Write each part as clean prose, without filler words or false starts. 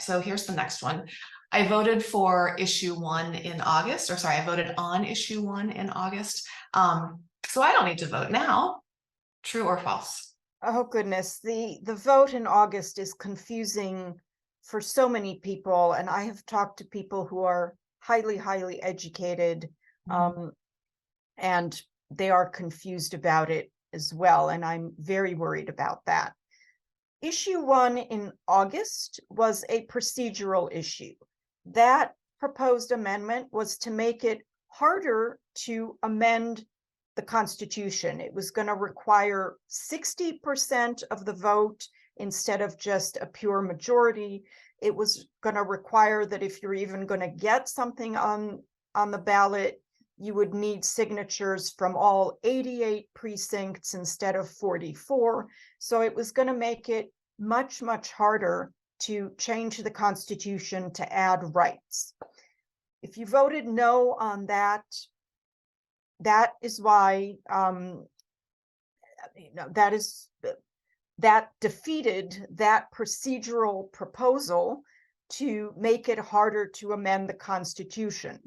so here's the next one. I voted for issue 1 in August, or sorry, I voted on issue 1 in August. So I don't need to vote now. True or false? Oh, goodness. The vote in August is confusing for so many people, and I have talked to people who are highly educated, Mhm. and they are confused about it as well, and I'm very worried about that. Issue 1 in August was a procedural issue. That proposed amendment was to make it harder to amend the Constitution. It was going to require 60% of the vote instead of just a pure majority. It was going to require that if you're even going to get something on the ballot, you would need signatures from all 88 precincts instead of 44. So it was going to make it much harder to change the Constitution to add rights. If you voted no on that, that is why that defeated that procedural proposal to make it harder to amend the Constitution.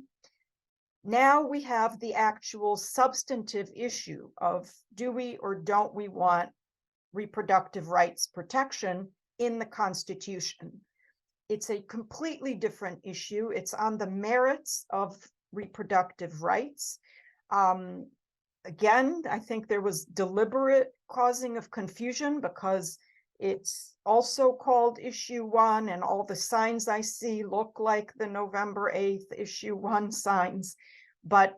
Now we have the actual substantive issue of, do we or don't we want reproductive rights protection in the Constitution? It's a completely different issue. It's on the merits of reproductive rights. Again, I think there was deliberate causing of confusion because it's also called issue 1, and all the signs I see look like the November 8th issue 1 signs. But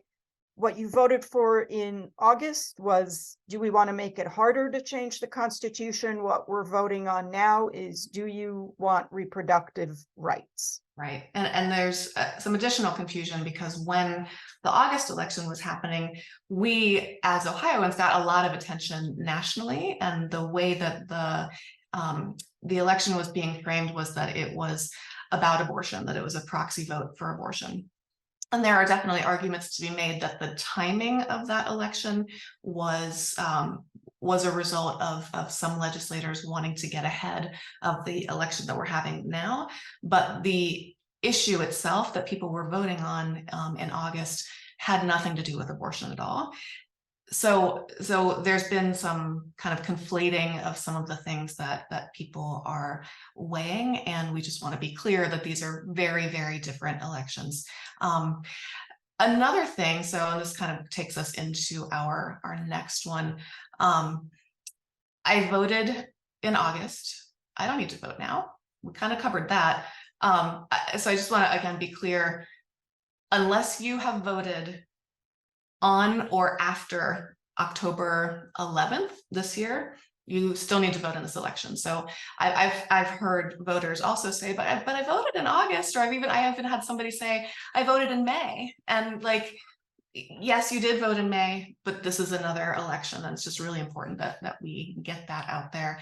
what you voted for in August was, do we want to make it harder to change the Constitution? What we're voting on now is, do you want reproductive rights? Right. And there's some additional confusion because when the August election was happening, we as Ohioans got a lot of attention nationally. And the way that the election was being framed was that it was about abortion, that it was a proxy vote for abortion. And there are definitely arguments to be made that the timing of that election was a result of some legislators wanting to get ahead of the election that we're having now. But the issue itself that people were voting on in August had nothing to do with abortion at all. So there's been some kind of conflating of some of the things that people are weighing, and we just want to be clear that these are very different elections. Another thing, so this kind of takes us into our next one. I voted in August. I don't need to vote now. We kind of covered that. So I just want to again be clear, unless you have voted on or after October 11th this year, you still need to vote in this election. So I've heard voters also say, but I voted in August, or I even had somebody say I voted in May, and like, yes, you did vote in May, but this is another election, and it's just really important that we get that out there.